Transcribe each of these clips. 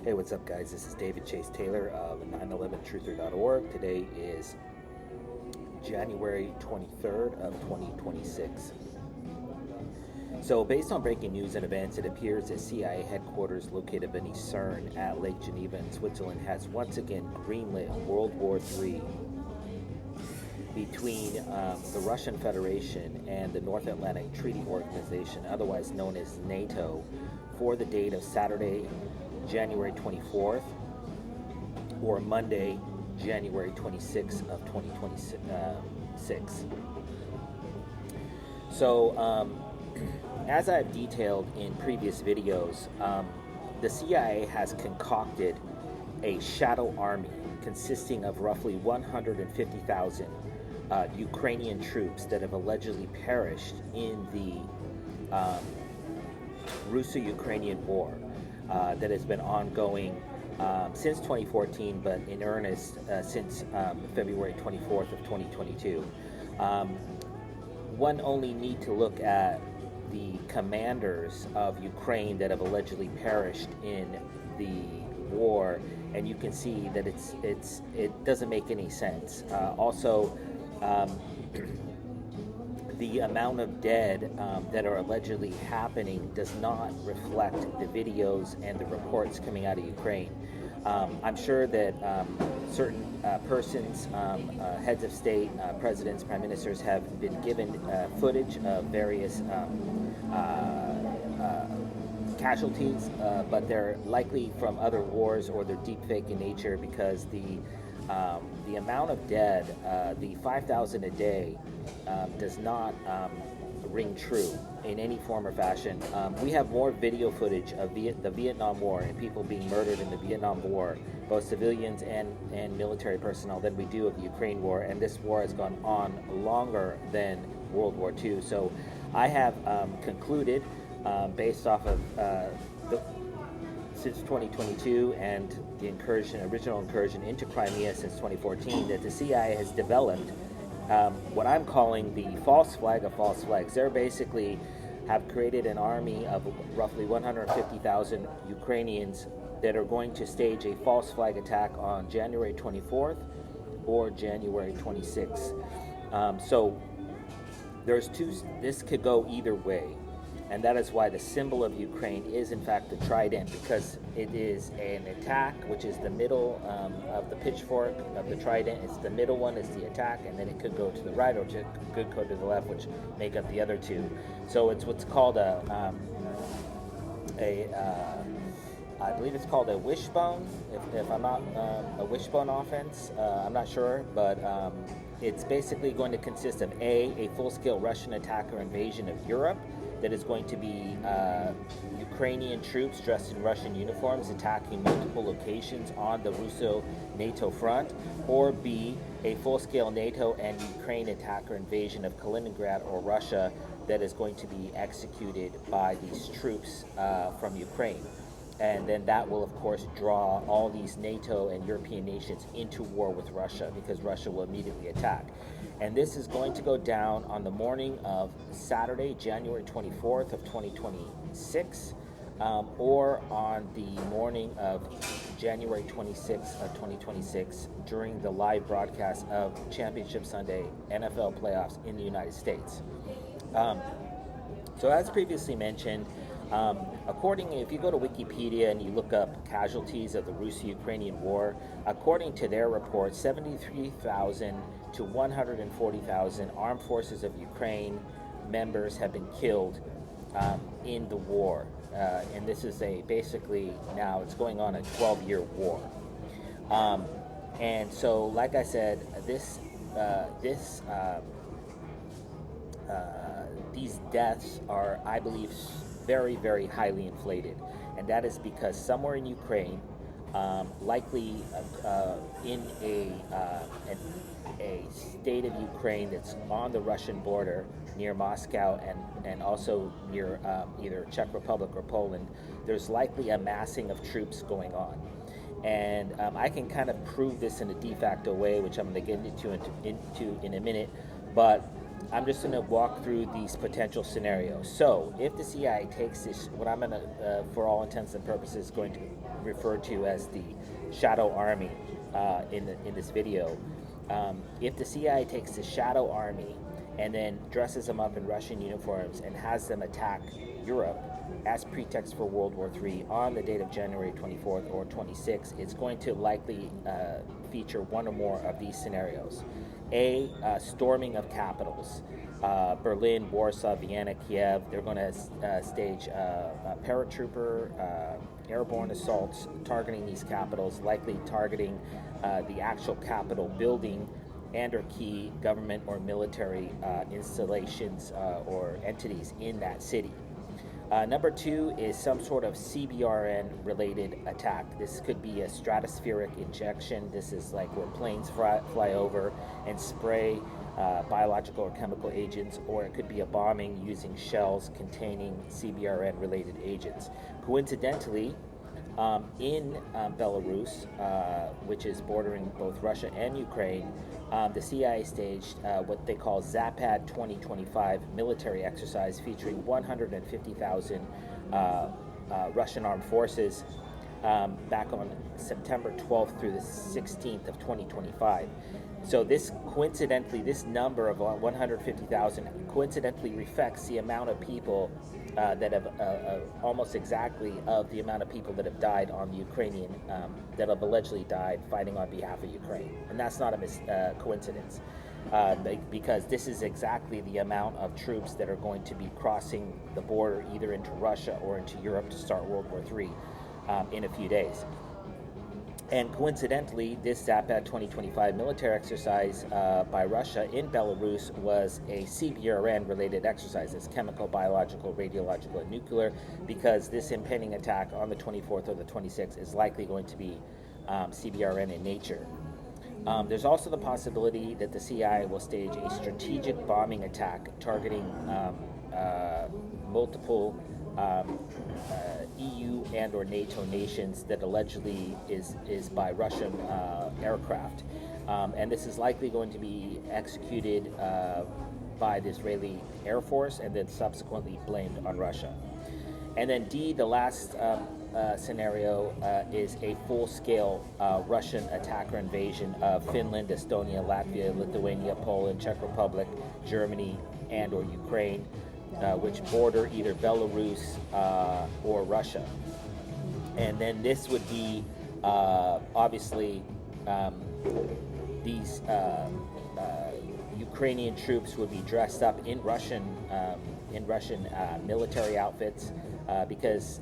Hey, what's up, guys? This is David Chase Taylor of 911truther.org. Today is January 23rd of 2026. So, based on breaking news and events, it appears that CIA headquarters located beneath CERN at Lake Geneva in Switzerland has once again greenlit World War III between the Russian Federation and the North Atlantic Treaty Organization, otherwise known as NATO, for the date of Saturday, January 24th, or Monday, January 26th of 2026. So, as I've detailed in previous videos, the CIA has concocted a shadow army consisting of roughly 150,000 Ukrainian troops that have allegedly perished in the Russo-Ukrainian war that has been ongoing since 2014, but in earnest since February 24th of 2022. One only need to look at the commanders of Ukraine that have allegedly perished in the war, and you can see that it doesn't make any sense. Also, the amount of dead that are allegedly happening does not reflect the videos and the reports coming out of Ukraine. I'm sure that certain persons, heads of state, presidents, prime ministers have been given footage of various casualties, but they're likely from other wars or they're deep fake in nature, because the amount of dead, the 5,000 a day, does not ring true in any form or fashion. We have more video footage of the Vietnam War and people being murdered in the Vietnam War, both civilians and military personnel, than we do of the Ukraine War, and this war has gone on longer than World War II. So I have concluded, based off of since 2022 and the original incursion into Crimea since 2014, that the CIA has developed what I'm calling the false flag of false flags. They're basically have created an army of roughly 150,000 Ukrainians that are going to stage a false flag attack on January 24th or January 26th. So there's this could go either way. And that is why the symbol of Ukraine is, in fact, the trident, because it is an attack, which is the middle of the pitchfork of the trident. It's the middle one is the attack, and then it could go to the right or it could go to the left, which make up the other two. So it's what's called I believe it's called a wishbone, if I'm not, a wishbone offense. I'm not sure, but it's basically going to consist of a full-scale Russian attack or invasion of Europe, that is going to be Ukrainian troops dressed in Russian uniforms attacking multiple locations on the Russo-NATO front, or B, a full-scale NATO and Ukraine attack or invasion of Kaliningrad or Russia that is going to be executed by these troops from Ukraine. And then that will, of course, draw all these NATO and European nations into war with Russia, because Russia will immediately attack. And this is going to go down on the morning of Saturday, January 24th of 2026, or on the morning of January 26th of 2026 during the live broadcast of Championship Sunday NFL playoffs in the United States. So as previously mentioned, if you go to Wikipedia and you look up casualties of the Russo-Ukrainian War, according to their report, 73,000 to 140,000 armed forces of Ukraine members have been killed in the war. And this is basically now it's going on a 12-year war. And so, like I said, these deaths are, I believe, very, very highly inflated, and that is because somewhere in Ukraine, likely in a state of Ukraine that's on the Russian border near Moscow and also near either Czech Republic or Poland, there's likely a massing of troops going on. And I can kind of prove this in a de facto way, which I'm going to get into in a minute, but I'm just going to walk through these potential scenarios. So, if the CIA takes this, what I'm going to, for all intents and purposes, going to refer to as the shadow army in this video, if the CIA takes the shadow army and then dresses them up in Russian uniforms and has them attack Europe as pretext for World War III on the date of January 24th or 26th, it's going to likely feature one or more of these scenarios. A, storming of capitals. Berlin, Warsaw, Vienna, Kiev. They're going to stage paratrooper airborne assaults targeting these capitals, likely targeting the actual Capitol building and or key government or military installations or entities in that city. Number two is some sort of CBRN related attack. This could be a stratospheric injection. This is like where planes fly over and spray biological or chemical agents, or it could be a bombing using shells containing CBRN related agents. Coincidentally, in Belarus, which is bordering both Russia and Ukraine, the CIA staged what they call Zapad 2025 military exercise featuring 150,000 Russian armed forces back on September 12th through the 16th of 2025. So this coincidentally, this number of 150,000 coincidentally reflects the amount of people that have almost exactly of the amount of people that have died on the Ukrainian, that have allegedly died fighting on behalf of Ukraine. And that's not a coincidence, because this is exactly the amount of troops that are going to be crossing the border either into Russia or into Europe to start World War III in a few days. And coincidentally, this Zapad 2025 military exercise by Russia in Belarus was a CBRN-related exercise. It's chemical, biological, radiological, and nuclear, because this impending attack on the 24th or the 26th is likely going to be CBRN in nature. There's also the possibility that the CIA will stage a strategic bombing attack targeting multiple EU and or NATO nations that allegedly is by Russian aircraft. And this is likely going to be executed by the Israeli Air Force and then subsequently blamed on Russia. And then D, the last scenario is a full-scale Russian attack or invasion of Finland, Estonia, Latvia, Lithuania, Poland, Czech Republic, Germany, and or Ukraine, which border either Belarus or Russia. And then this would be obviously these Ukrainian troops would be dressed up in Russian military outfits, because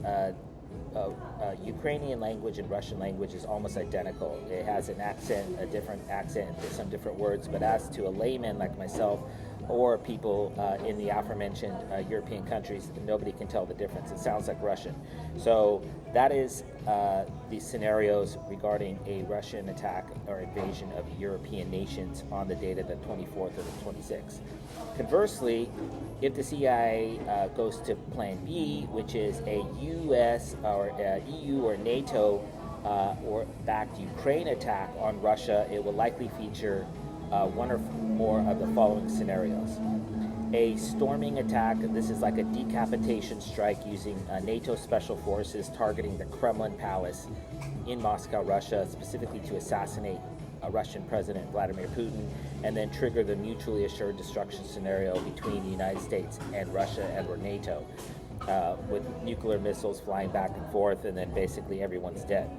Ukrainian language and Russian language is almost identical. It has an accent, a different accent, some different words, but as to a layman like myself or people in the aforementioned European countries, nobody can tell the difference. It sounds like Russian. So that is the scenarios regarding a Russian attack or invasion of European nations on the date of the 24th or the 26th. Conversely, if the CIA goes to Plan B, which is a U.S. or EU or NATO or backed Ukraine attack on Russia, it will likely feature one or more of the following scenarios. A storming attack. This is like a decapitation strike using NATO special forces targeting the Kremlin Palace in Moscow, Russia, specifically to assassinate Russian President Vladimir Putin, and then trigger the mutually assured destruction scenario between the United States and Russia and or NATO, with nuclear missiles flying back and forth, and then basically everyone's dead.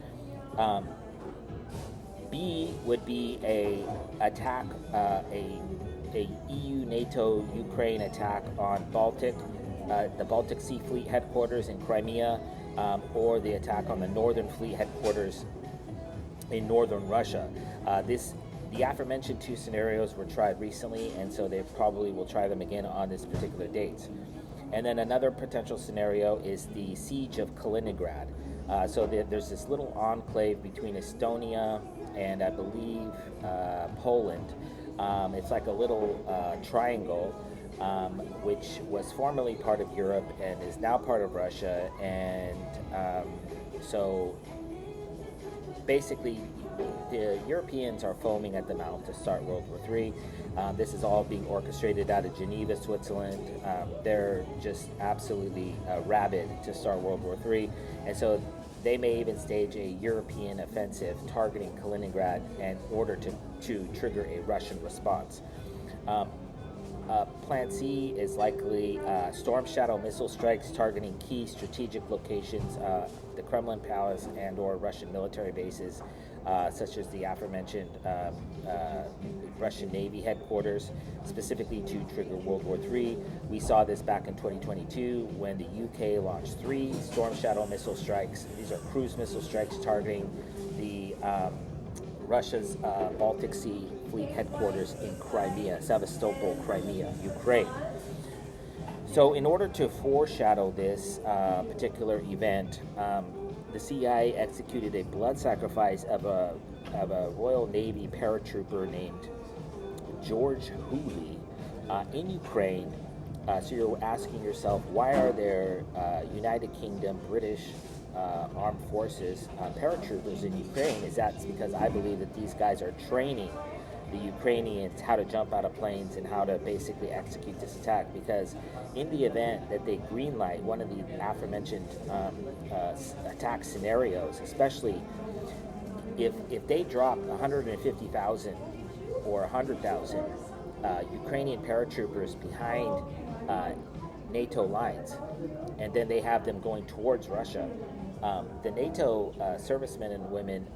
B would be a attack, a EU, NATO, Ukraine attack on the Baltic Sea Fleet headquarters in Crimea, or the attack on the Northern Fleet headquarters in northern Russia. The aforementioned two scenarios were tried recently, and so they probably will try them again on this particular date. And then another potential scenario is the siege of Kaliningrad. So there's this little enclave between Estonia and I believe Poland. It's like a little triangle, which was formerly part of Europe and is now part of Russia. And so basically the Europeans are foaming at the mouth to start World War III. This is all being orchestrated out of Geneva, Switzerland. They're just absolutely rabid to start World War III. And so they may even stage a European offensive targeting Kaliningrad in order to trigger a Russian response. Plan C is likely Storm Shadow missile strikes targeting key strategic locations, the Kremlin Palace and/or Russian military bases, such as the aforementioned Russian Navy headquarters, specifically to trigger World War III. We saw this back in 2022 when the UK launched 3 Storm Shadow missile strikes. These are cruise missile strikes targeting the Russia's Baltic Sea Fleet headquarters in Crimea, Sevastopol, Crimea, Ukraine. So in order to foreshadow this particular event, the CIA executed a blood sacrifice of a Royal Navy paratrooper named George Hooley in Ukraine. So you're asking yourself, why are there United Kingdom, British armed forces paratroopers in Ukraine? Is that because I believe that these guys are training the Ukrainians how to jump out of planes and how to basically execute this attack, because in the event that they greenlight one of the aforementioned attack scenarios, especially if they drop 150,000 or 100,000 Ukrainian paratroopers behind NATO lines, and then they have them going towards Russia, the NATO servicemen and women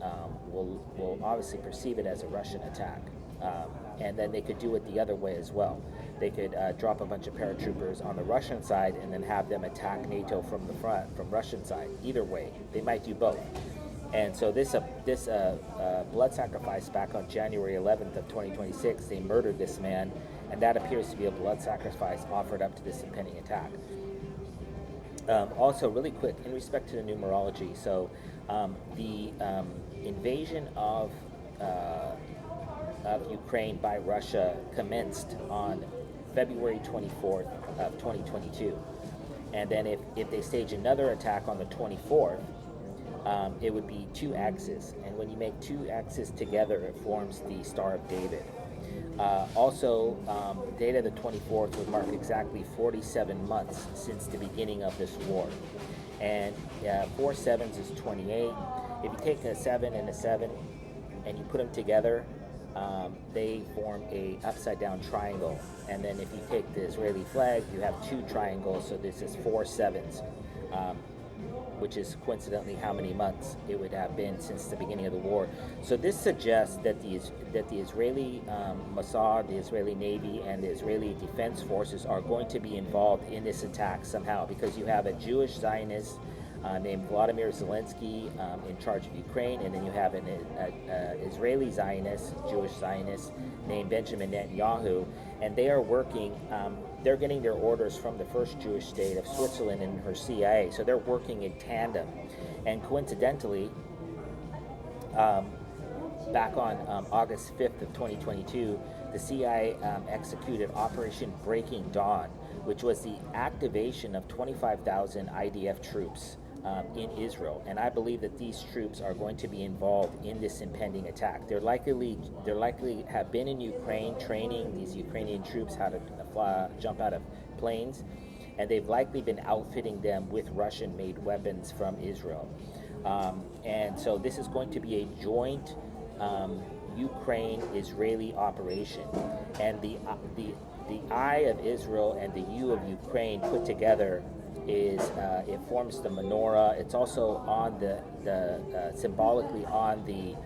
will obviously perceive it as a Russian attack. And then they could do it the other way as well. They could drop a bunch of paratroopers on the Russian side and then have them attack NATO from the front, from Russian side. Either way, they might do both. And so this blood sacrifice back on January 11th of 2026, they murdered this man, and that appears to be a blood sacrifice offered up to this impending attack. Also, really quick, in respect to the numerology, so the invasion of Ukraine by Russia commenced on February 24th of 2022. And then if they stage another attack on the 24th, it would be 2 axes. And when you make 2 axes together, it forms the Star of David. Also, the date of the 24th would mark exactly 47 months since the beginning of this war. And 4 sevens is 28. If you take a 7 and a 7 and you put them together, they form a upside down triangle. And then if you take the Israeli flag, you have 2 triangles, so this is 4 sevens, which is coincidentally how many months it would have been since the beginning of the war. So this suggests that the Israeli Mossad, the Israeli Navy, and the Israeli Defense Forces are going to be involved in this attack somehow, because you have a Jewish Zionist named Vladimir Zelensky in charge of Ukraine, and then you have an Israeli Zionist, Jewish Zionist named Benjamin Netanyahu, and they are working, they're getting their orders from the first Jewish state of Switzerland and her CIA, so they're working in tandem. And coincidentally, back on August 5th of 2022, the CIA executed Operation Breaking Dawn, which was the activation of 25,000 IDF troops in Israel, and I believe that these troops are going to be involved in this impending attack. They're likely have been in Ukraine training these Ukrainian troops how to jump out of planes, and they've likely been outfitting them with Russian-made weapons from Israel. And so this is going to be a joint Ukraine-Israeli operation, and the I of Israel and the U of Ukraine put together is it forms the menorah. It's also on the symbolically on the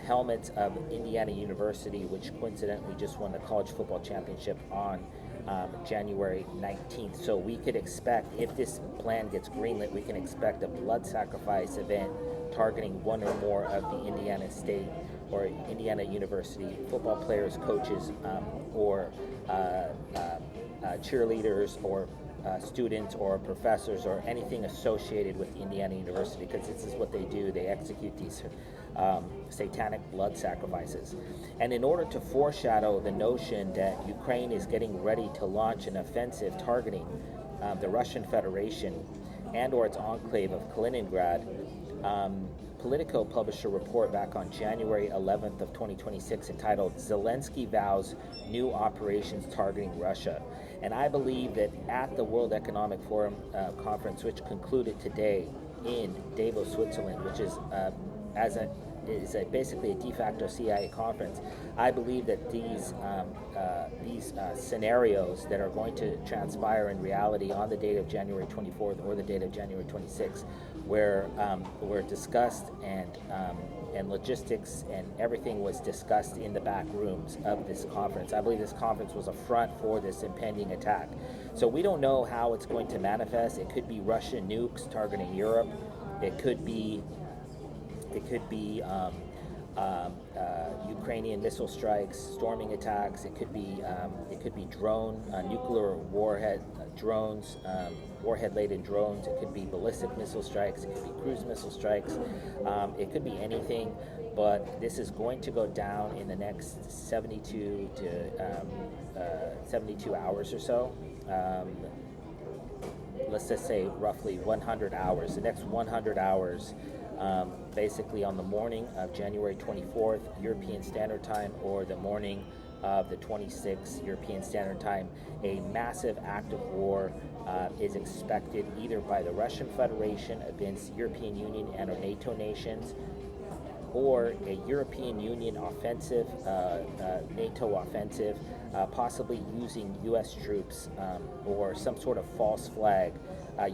helmets of Indiana University, which coincidentally just won the college football championship on January 19th. So we could expect, if this plan gets greenlit, we can expect a blood sacrifice event targeting one or more of the Indiana State or Indiana University football players, coaches, or cheerleaders, or students or professors or anything associated with Indiana University, because this is what they do. They execute these satanic blood sacrifices. And in order to foreshadow the notion that Ukraine is getting ready to launch an offensive targeting the Russian Federation, and or its enclave of Kaliningrad. Politico published a report back on January 11th of 2026 entitled Zelensky Vows New Operations Targeting Russia. And I believe that at the World Economic Forum conference, which concluded today in Davos, Switzerland, which is basically a de facto CIA conference, I believe that these scenarios that are going to transpire in reality on the date of January 24th or the date of January 26th, were discussed, and logistics and everything was discussed in the back rooms of this conference. I believe this conference was a front for this impending attack. So we don't know how it's going to manifest. It could be Russian nukes targeting Europe. It could be Ukrainian missile strikes, storming attacks. It could be nuclear warhead drones, warhead-laden drones. It could be ballistic missile strikes. It could be cruise missile strikes. It could be anything. But this is going to go down in the next 72 hours or so. Let's just say roughly 100 hours. The next 100 hours. Basically on the morning of January 24th, European Standard Time, or the morning of the 26th, European Standard Time, a massive act of war is expected either by the Russian Federation against European Union and or NATO nations, or a European Union offensive, NATO offensive, possibly using U.S. troops or some sort of false flag,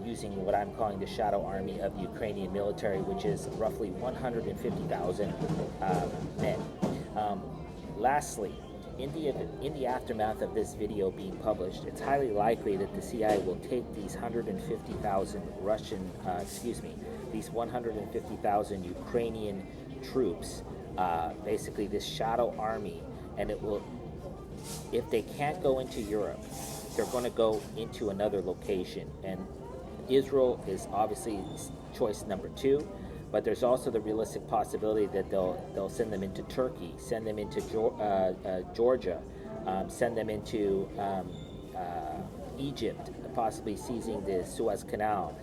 using what I'm calling the shadow army of the Ukrainian military, which is roughly 150,000 men. Lastly, in the aftermath of this video being published, it's highly likely that the CIA will take these 150,000 these 150,000 Ukrainian troops, basically this shadow army, and it will, if they can't go into Europe, they're going to go into another location. And Israel is obviously choice number 2, but there's also the realistic possibility that they'll send them into Turkey, send them into Georgia, send them into Egypt, possibly seizing the Suez Canal.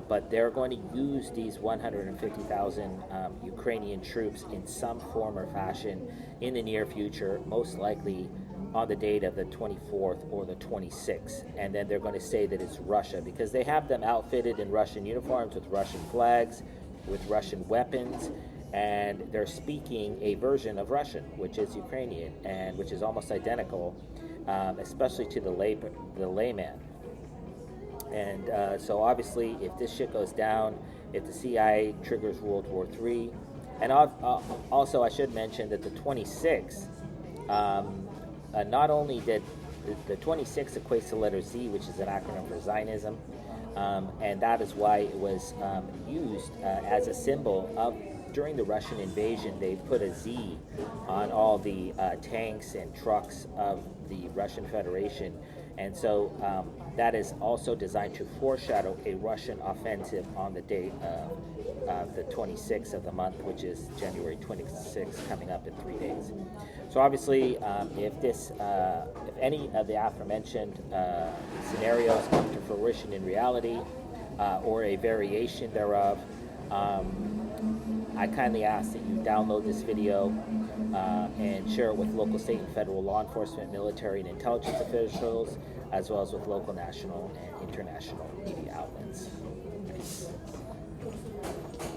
But they're going to use these 150,000 Ukrainian troops in some form or fashion in the near future, most likely on the date of the 24th or the 26th. And then they're going to say that it's Russia, because they have them outfitted in Russian uniforms with Russian flags, with Russian weapons, and they're speaking a version of Russian, which is Ukrainian, and which is almost identical, especially to the layman. And so obviously, if this shit goes down, if the CIA triggers World War III, and also I should mention that the 26th, not only did the 26 equates to letter Z, which is an acronym for Zionism, and that is why it was used as a symbol of, during the Russian invasion, they put a Z on all the tanks and trucks of the Russian Federation. And so that is also designed to foreshadow a Russian offensive on the date of the 26th of the month, which is January 26th, coming up in 3 days. So obviously, if any of the aforementioned scenarios come to fruition in reality, or a variation thereof, I kindly ask that you download this video and share it with local, state, and federal law enforcement, military, and intelligence officials, as well as with local, national, and international media outlets. Peace.